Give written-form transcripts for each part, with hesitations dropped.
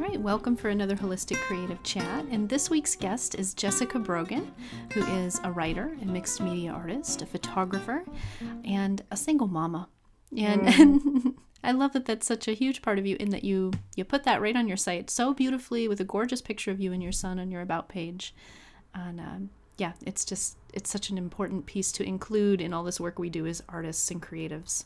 right, welcome for another Holistic Creative Chat. And this week's guest is Jessica Brogan, who is a writer and mixed media artist, a photographer, and a single mama. And I love that that's such a huge part of you, in that you put that right on your site so beautifully with a gorgeous picture of you and your son on your About page. And it's such an important piece to include in all this work we do as artists and creatives.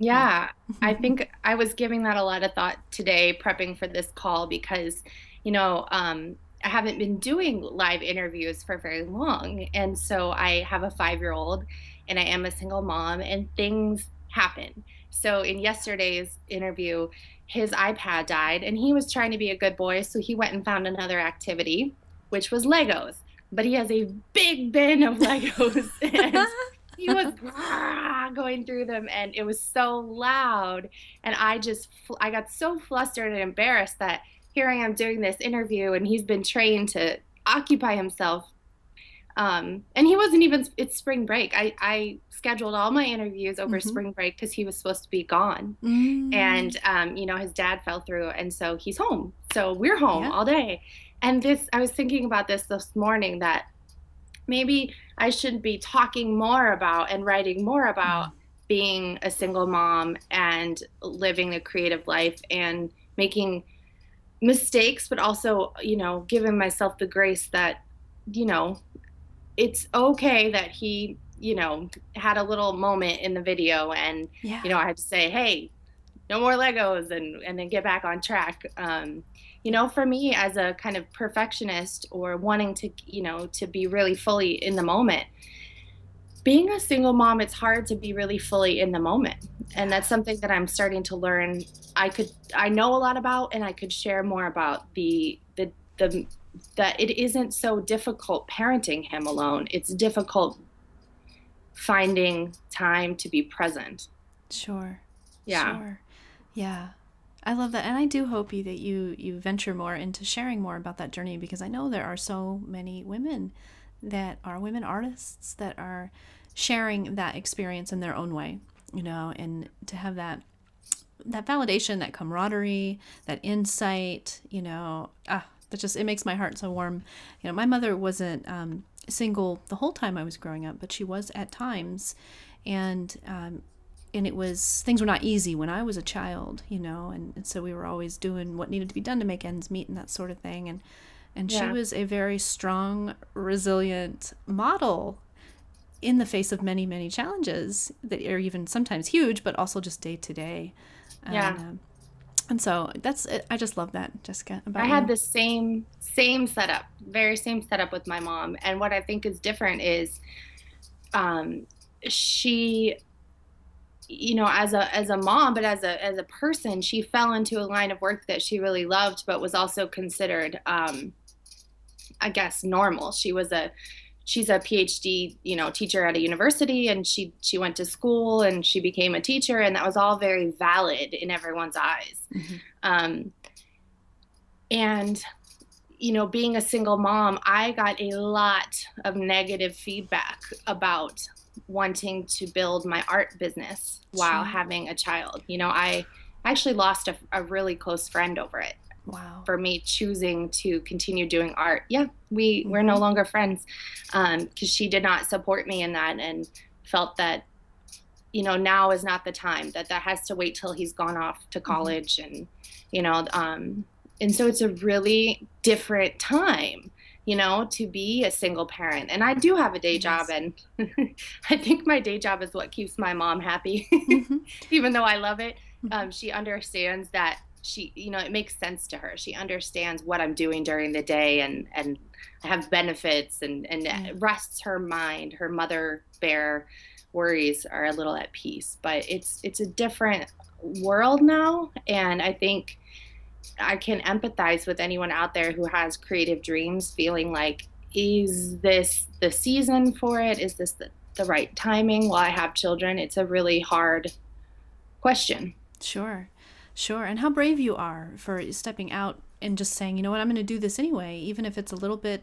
Yeah, I think I was giving that a lot of thought today, prepping for this call, because, I haven't been doing live interviews for very long. And so I have a 5-year-old and I am a single mom, and things happen. So in yesterday's interview, his iPad died and he was trying to be a good boy. So he went and found another activity, which was Legos. But he has a big bin of Legos. And he was going through them, and it was so loud, and I got so flustered and embarrassed that here I am doing this interview, and he's been trained to occupy himself, and he wasn't even, it's spring break. I scheduled all my interviews over spring break because he was supposed to be gone. And his dad fell through, and so he's home, so we're home all day. And I was thinking about this morning, that maybe I should be talking more about and writing more about being a single mom and living a creative life and making mistakes, but also, giving myself the grace that, it's okay that he, had a little moment in the video, and, I had to say, hey, no more Legos, and then get back on track. For me, as a kind of perfectionist, or wanting to, to be really fully in the moment, being a single mom, it's hard to be really fully in the moment. And that's something that I'm starting to learn. I know a lot about, and I could share more about that it isn't so difficult parenting him alone. It's difficult finding time to be present. Sure. Yeah. Sure. Yeah. I love that. And I do hope that you venture more into sharing more about that journey, because I know there are so many women that are women artists that are sharing that experience in their own way, and to have that validation, that camaraderie, that insight, it makes my heart so warm. My mother wasn't single the whole time I was growing up, but she was at times. And things were not easy when I was a child, and so we were always doing what needed to be done to make ends meet and that sort of thing. And she was a very strong, resilient model in the face of many, many challenges that are even sometimes huge, but also just day to day. And so I just love that, Jessica. I had the same setup, very same setup with my mom. And what I think is different is she, as a mom, but as a person, she fell into a line of work that she really loved, but was also considered, I guess, normal. She's a PhD, teacher at a university, and she went to school and she became a teacher, and that was all very valid in everyone's eyes. And being a single mom, I got a lot of negative feedback about wanting to build my art business while having a child. I actually lost a really close friend over it. Wow. For me choosing to continue doing art. Yeah, we're no longer friends, because she did not support me in that, and felt that, now is not the time, that has to wait till he's gone off to college. And, and so it's a really different time, to be a single parent. And I do have a day job, and I think my day job is what keeps my mom happy, even though I love it. She understands that it makes sense to her. She understands what I'm doing during the day, and I have benefits, and rests her mind. Her mother bear worries are a little at peace, but it's a different world now. And I think I can empathize with anyone out there who has creative dreams, feeling like, is this the season for it? Is this the right timing while I have children? It's a really hard question. Sure. And how brave you are for stepping out and just saying, you know what, I'm going to do this anyway, even if it's a little bit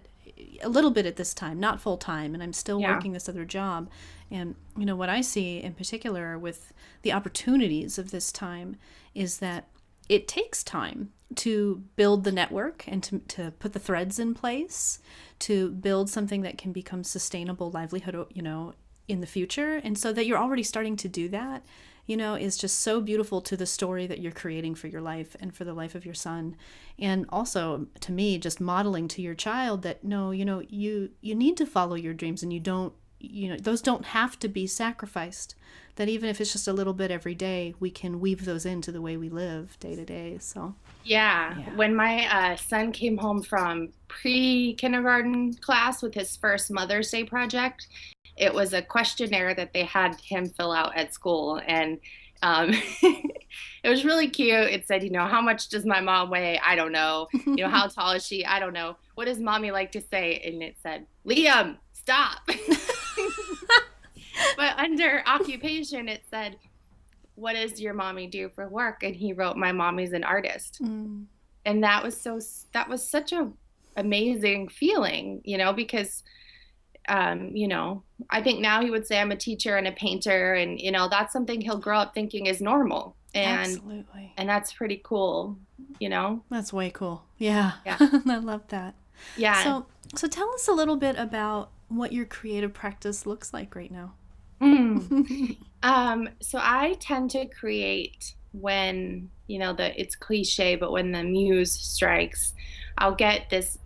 at this time, not full time, and I'm still working this other job. And, what I see in particular with the opportunities of this time is that it takes time to build the network and to put the threads in place to build something that can become sustainable livelihood, in the future. And so that you're already starting to do that, is just so beautiful to the story that you're creating for your life and for the life of your son. And also to me, just modeling to your child that no, you need to follow your dreams, and you don't, those don't have to be sacrificed. That even if it's just a little bit every day, we can weave those into the way we live day to day. So, Yeah, yeah. when my son came home from pre-kindergarten class with his first Mother's Day project, it was a questionnaire that they had him fill out at school, and it was really cute. It said, how much does my mom weigh? I don't know. How tall is she? I don't know. What does mommy like to say? And it said, Liam, stop. But under occupation, it said, what does your mommy do for work? And he wrote, my mommy's an artist. And that was such a amazing feeling, because, I think now he would say I'm a teacher and a painter, and, that's something he'll grow up thinking is normal. And, absolutely. And that's pretty cool, That's way cool. Yeah. Yeah. I love that. Yeah. So tell us a little bit about what your creative practice looks like right now. So I tend to create when, it's cliche, but when the muse strikes, I'll get this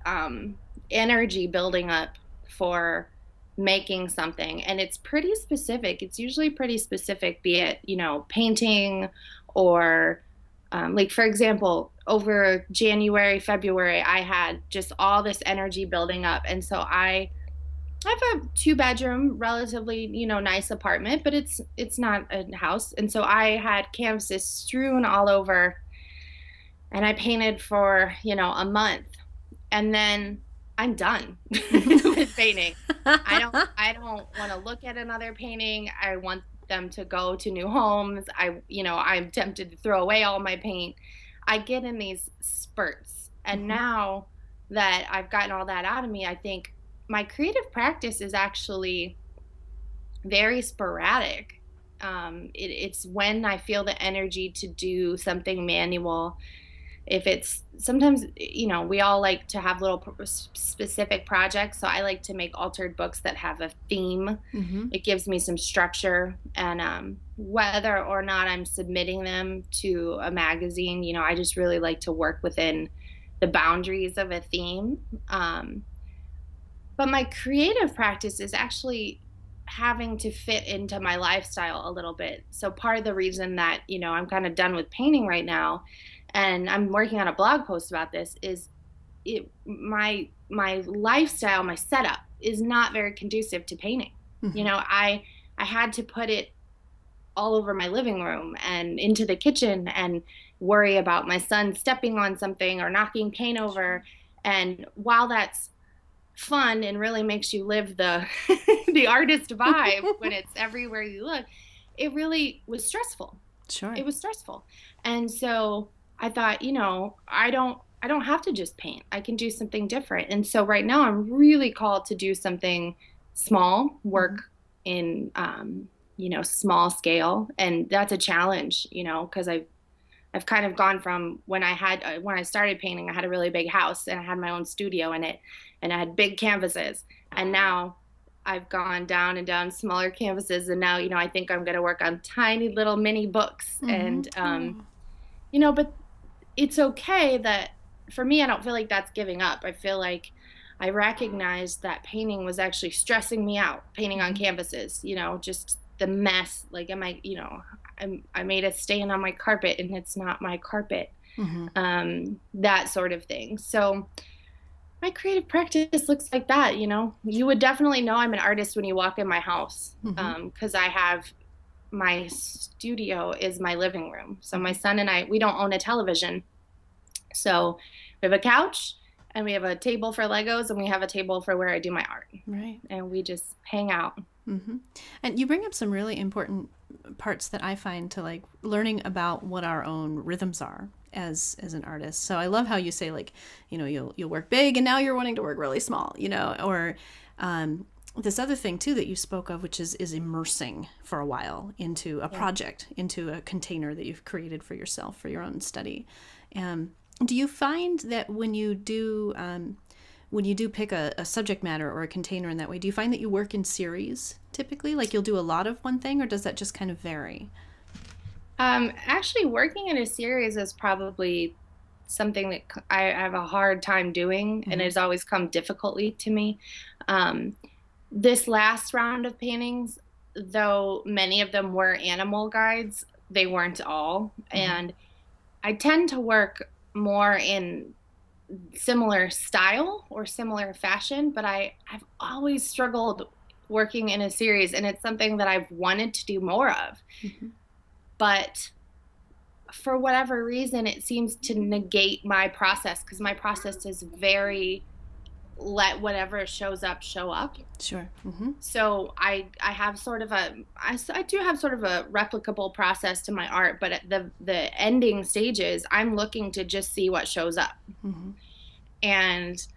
energy building up for making something. And it's pretty specific. It's usually pretty specific, be it, painting or like, for example, over January, February, I had just all this energy building up. And so I have a 2-bedroom, relatively, nice apartment, but it's not a house. And so I had canvases strewn all over, and I painted for, a month, and then I'm done with painting. I don't want to look at another painting. I want them to go to new homes. I'm tempted to throw away all my paint. I get in these spurts. And now that I've gotten all that out of me, I think my creative practice is actually very sporadic. It's when I feel the energy to do something manual. If it's sometimes, we all like to have little specific projects. So I like to make altered books that have a theme. It gives me some structure, and whether or not I'm submitting them to a magazine, I just really like to work within the boundaries of a theme. But my creative practice is actually having to fit into my lifestyle a little bit. So part of the reason that, I'm kind of done with painting right now, and I'm working on a blog post about this, is my lifestyle, my setup is not very conducive to painting. I had to put it all over my living room and into the kitchen and worry about my son stepping on something or knocking paint over. And while that's fun and really makes you live the the artist vibe when it's everywhere you look, it really was stressful. Sure. It was stressful. And so I thought, I don't have to just paint. I can do something different. And so right now I'm really called to do something small, work in small scale, and that's a challenge, because I've kind of gone from when I started painting, I had a really big house and I had my own studio in it, and I had big canvases, and now I've gone down and down smaller canvases, and now, I think I'm going to work on tiny little mini books. And, but it's okay that for me, I don't feel like that's giving up. I feel like I recognized that painting was actually stressing me out, painting on canvases, just the mess. Like, I made a stain on my carpet and it's not my carpet, that sort of thing. So my creative practice looks like that. You would definitely know I'm an artist when you walk in my house, because I have my studio is my living room. So my son and I, we don't own a television. So we have a couch and we have a table for Legos and we have a table for where I do my art. Right. And we just hang out. And you bring up some really important parts that I find to like learning about what our own rhythms are as an artist. So I love how you say, like, you'll work big and now you're wanting to work really small, or this other thing too that you spoke of, which is immersing for a while into a Yeah. project, into a container that you've created for yourself for your own study. Do you find that when you do pick a subject matter or a container in that way, do you find that you work in series typically? Like you'll do a lot of one thing, or does that just kind of vary? Actually, working in a series is probably something that I have a hard time doing, and Mm-hmm. it's always come difficultly to me. Um, this last round of paintings, though many of them were animal guides, they weren't all. Mm-hmm. And I tend to work more in similar style or similar fashion, but I've always struggled working in a series, and it's something that I've wanted to do more of. Mm-hmm. But for whatever reason, it seems to negate my process because my process is very let whatever shows up show up. Sure. Mm-hmm. So I have sort of I do have sort of a replicable process to my art, but at the ending stages, I'm looking to just see what shows up, Mm-hmm. and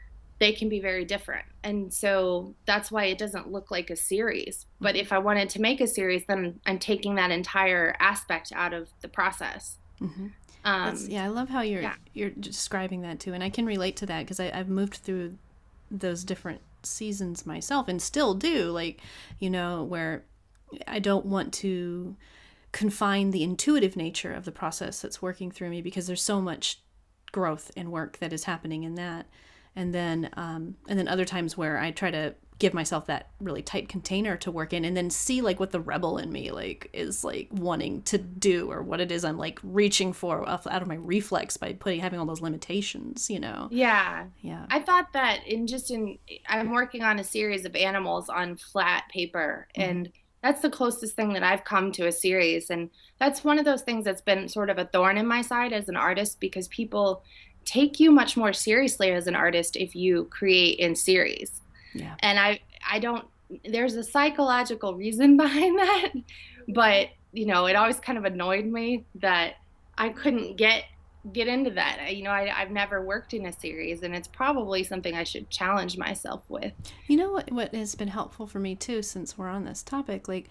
they can be very different. And so that's why it doesn't look like a series. But Mm-hmm. if I wanted to make a series, then I'm taking that entire aspect out of the process. Mm-hmm. That's, Um, yeah. I love how yeah. you're describing that too, and I can relate to that because I've moved through those different seasons myself and still do. Like, where I don't want to confine the intuitive nature of the process that's working through me because there's so much growth and work that is happening in that. And then other times where I try to give myself that really tight container to work in and then see like what the rebel in me like is like wanting to do or what it is I'm like reaching for out of my reflex by having all those limitations. Yeah. Yeah. I thought that I'm working on a series of animals on flat paper, Mm-hmm. and that's the closest thing that I've come to a series. And that's one of those things that's been sort of a thorn in my side as an artist because people take you much more seriously as an artist if you create in series. Yeah. And I don't, there's a psychological reason behind that, but it always kind of annoyed me that I couldn't get into that. I've never worked in a series, and it's probably something I should challenge myself with. You know what has been helpful for me too since we're on this topic, like,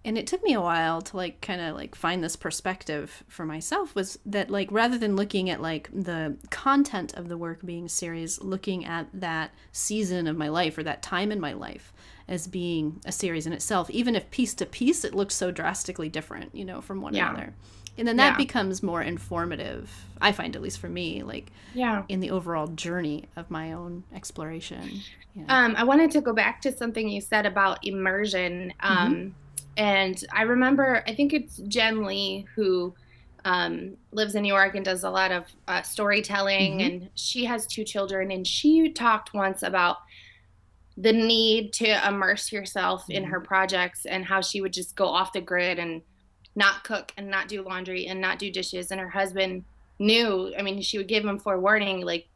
and it took me a while to like kind of like find this perspective for myself, was that like rather than looking at like the content of the work being a series, looking at that season of my life or that time in my life as being a series in itself, even if piece to piece it looks so drastically different, from one Yeah. another. And then that Yeah. becomes more informative, I find, at least for me, like Yeah. in the overall journey of my own exploration. Yeah. I wanted to go back to something you said about immersion. Mm-hmm. And I remember, I think it's Jen Lee who lives in New York and does a lot of storytelling, Mm-hmm. and she has two children. And she talked once about the need to immerse yourself in Mm-hmm. her projects and how she would just go off the grid and not cook and not do laundry and not do dishes. And her husband knew, I mean, she would give him forewarning, like,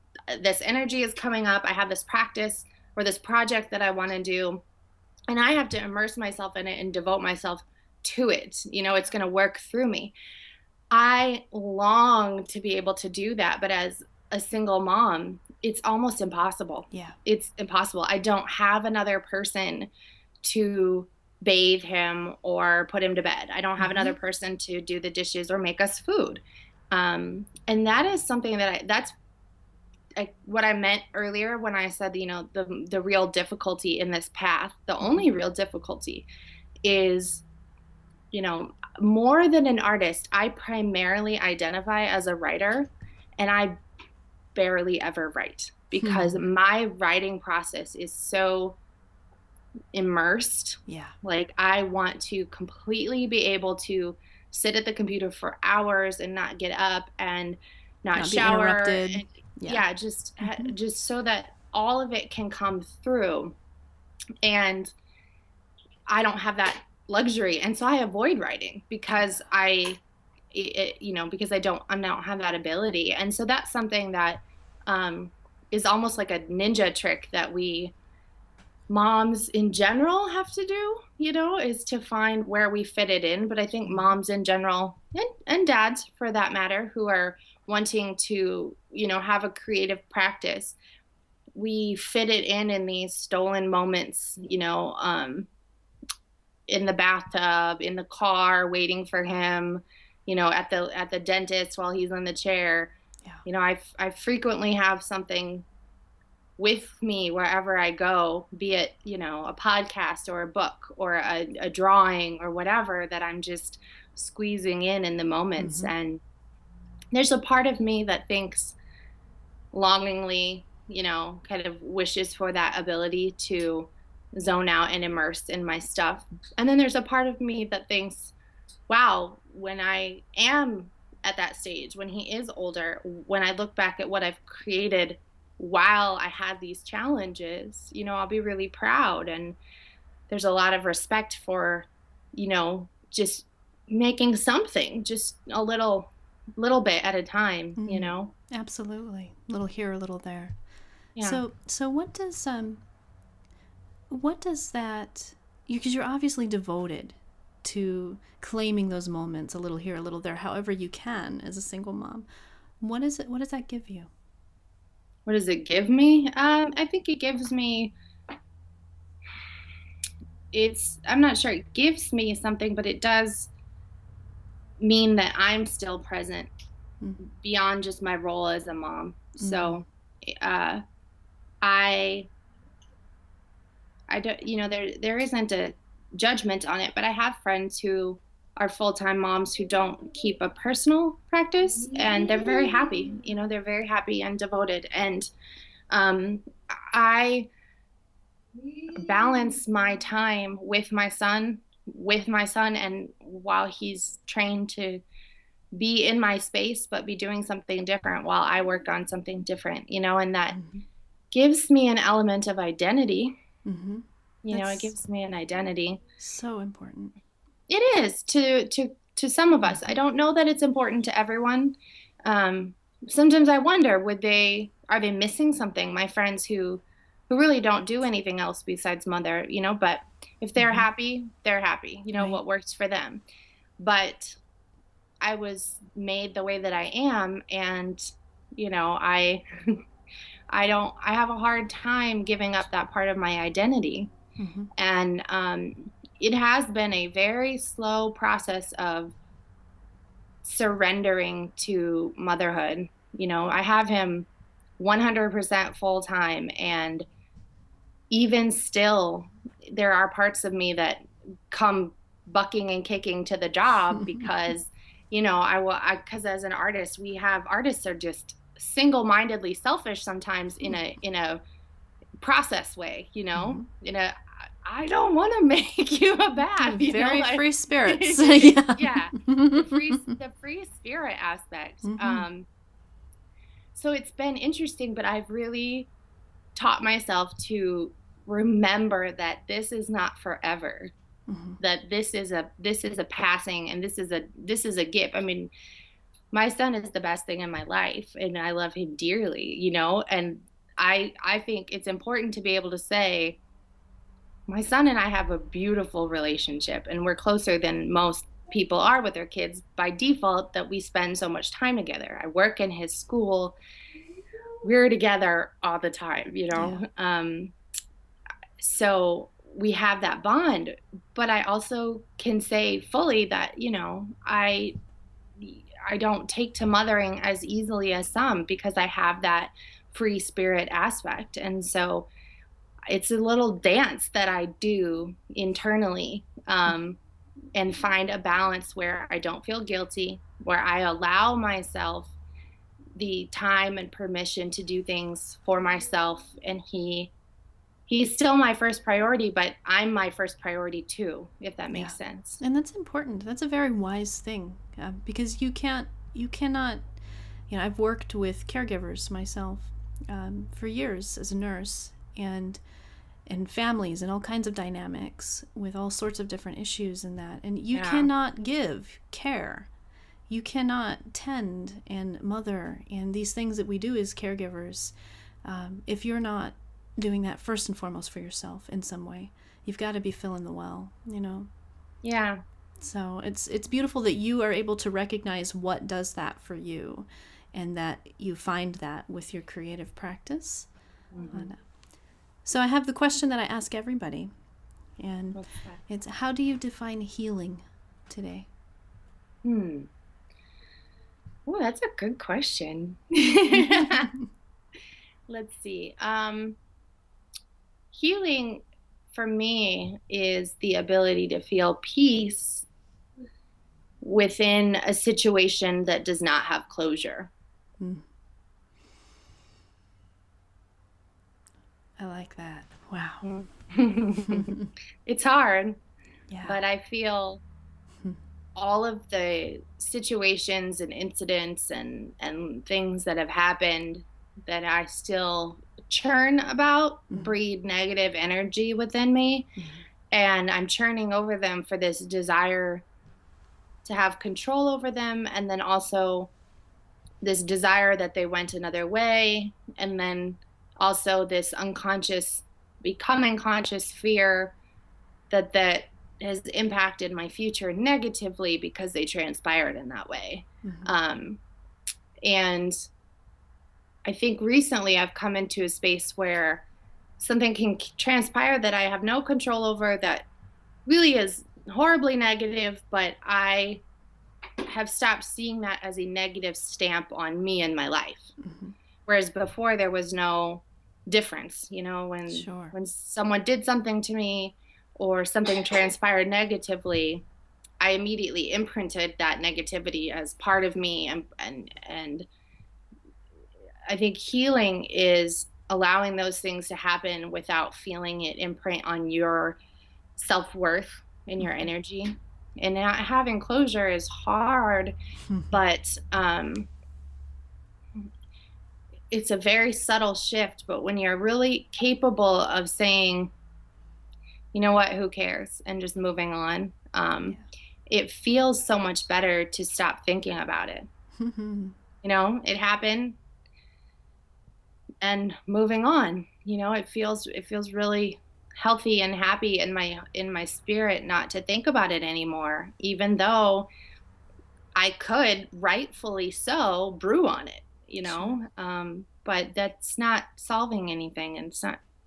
this energy is coming up. I have this practice or this project that I want to do, and I have to immerse myself in it and devote myself to it. It's going to work through me. I long to be able to do that, but as a single mom, it's almost impossible. Yeah. It's impossible. I don't have another person to bathe him or put him to bed. I don't have Mm-hmm. another person to do the dishes or make us food. And that is something that's what I meant earlier when I said, the real difficulty in this path, the only real difficulty is, more than an artist, I primarily identify as a writer, and I barely ever write because Hmm. my writing process is so immersed. Yeah. Like, I want to completely be able to sit at the computer for hours and not get up and not Not be shower. interrupted. And Yeah. yeah, Mm-hmm. just so that all of it can come through. And I don't have that luxury. And so I avoid writing because because I don't have that ability. And so that's something that um, is almost like a ninja trick that we moms in general have to do, is to find where we fit it in. But I think moms in general, and dads for that matter, who are wanting to, have a creative practice, we fit it in these stolen moments, in the bathtub, in the car, waiting for him, at the dentist while he's in the chair. Yeah. I frequently have something with me wherever I go, be it, a podcast or a book or a drawing or whatever, that I'm just squeezing in the moments. Mm-hmm. And there's a part of me that thinks longingly, kind of wishes for that ability to zone out and immerse in my stuff. And then there's a part of me that thinks, wow, when I am at that stage, when he is older, when I look back at what I've created while I had these challenges, I'll be really proud. And there's a lot of respect for, just making something, just a little bit at a time, Mm-hmm. Absolutely. A little here, a little there. Yeah. So what does that, because you're obviously devoted to claiming those moments, a little here, a little there, however you can as a single mom. What does that give you? What does it give me? I think it gives me, I'm not sure it gives me something, but it does mean that I'm still present Mm-hmm. beyond just my role as a mom. Mm-hmm. So, uh, I, I don't, there isn't a judgment on it, but I have friends who are full-time moms who don't keep a personal practice, and they're very happy. They're very happy and devoted. And um, I balance my time with my son, and while he's trained to be in my space, but be doing something different while I work on something different, and that Mm-hmm. gives me an element of identity. Mm-hmm. It That's gives me an identity. so important. It is to some of us. I don't know that it's important to everyone. Um, Sometimes I wonder, are they missing something? My friends who really don't do anything else besides mother, but if they're Mm-hmm. happy, they're happy, Right. what works for them. But I was made the way that I am, and I I have a hard time giving up that part of my identity. Mm-hmm. And it has been a very slow process of surrendering to motherhood. I have him 100% full time, and even still, there are parts of me that come bucking and kicking to the job because, because as an artist, artists are just single-mindedly selfish sometimes in a process way, Mm-hmm. in a, I don't want to make you a bath, Very like, free spirits. Yeah. yeah, the free spirit aspect. Mm-hmm. So it's been interesting, but I've really taught myself to remember that this is not forever, Mm-hmm. that this is a passing, and this is a gift. I mean, my son is the best thing in my life, and I love him dearly, and I think it's important to be able to say, my son and I have a beautiful relationship, and we're closer than most people are with their kids by default, that we spend so much time together. I work in his school. We're together all the time, Yeah. So we have that bond, but I also can say fully that, I don't take to mothering as easily as some, because I have that free spirit aspect. And so it's a little dance that I do internally, and find a balance where I don't feel guilty, where I allow myself the time and permission to do things for myself. And he's still my first priority, but I'm my first priority too, if that Yeah. makes sense. And that's important. That's a very wise thing, because you cannot, I've worked with caregivers myself for years as a nurse, and families and all kinds of dynamics with all sorts of different issues in that. And you Yeah. cannot give care. You cannot tend and mother and these things that we do as caregivers if you're not doing that first and foremost for yourself in some way. You've got to be filling the well. Yeah. So it's beautiful that you are able to recognize what does that for you, and that you find that with your creative practice. Mhm. So I have the question that I ask everybody, and What's that? it's, how do you define healing today? Hmm. Oh, that's a good question. Let's see. Healing for me is the ability to feel peace within a situation that does not have closure. Mm, I like that. Wow. Mm. It's hard, Yeah. but I feel all of the situations and incidents and things that have happened that I still churn about Mhm. breed negative energy within me, Mhm. and I'm churning over them for this desire to have control over them, and then also this desire that they went another way, and then also this unconscious, becoming conscious fear that has impacted my future negatively because they transpired in that way. Mhm. Um, and I think recently I've come into a space where something can transpire that I have no control over, that really is horribly negative, but I have stopped seeing that as a negative stamp on me and my life. Mhm. Whereas before there was no difference, when Sure. someone did something to me or something transpired negatively, I immediately imprinted that negativity as part of me, and I think healing is allowing those things to happen without feeling it imprint on your self-worth and your Mhm. energy. And not having closure is hard, but it's a very subtle shift. But when you're really capable of saying, you know what, who cares, and just moving on, Yeah. it feels so much better to stop thinking about it. It happened, and moving on. It feels really healthy and happy in my spirit not to think about it anymore, even though I could rightfully so brew on it, Sure. but that's not solving anything, and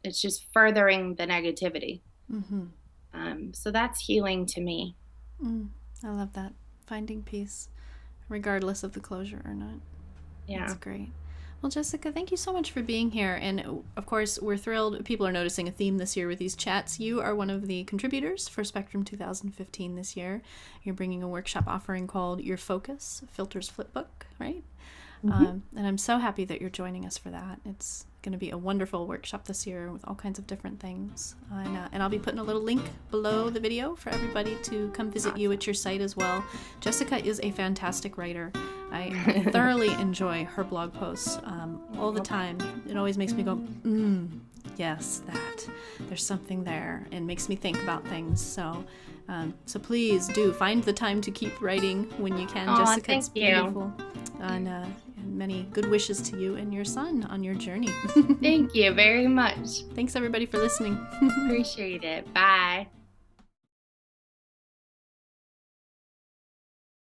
it's just furthering the negativity. Mhm. So that's healing to me. Mm. I love that. Finding peace, regardless of the closure or not. That's Yeah. great. Well, Jessica, thank you so much for being here. And of course, we're thrilled. People are noticing a theme this year with these chats. You are one of the contributors for Spectrum 2015 this year. You're bringing a workshop offering called Your Focus Filters Flipbook, right? Hmm. And I'm so happy that you're joining us for that. It's going to be a wonderful workshop this year with all kinds of different things. And I'll be putting a little link below the video for everybody to come visit you at your site as well. Jessica is a fantastic writer. I thoroughly enjoy her blog posts all the time. It always makes me go, yes, that. There's something there, and makes me think about things. So please do find the time to keep writing when you can, Oh, Jessica. thank It's you. beautiful. And many good wishes to you and your son on your journey. Thank you very much. Thanks, everybody, for listening. Appreciate it. Bye.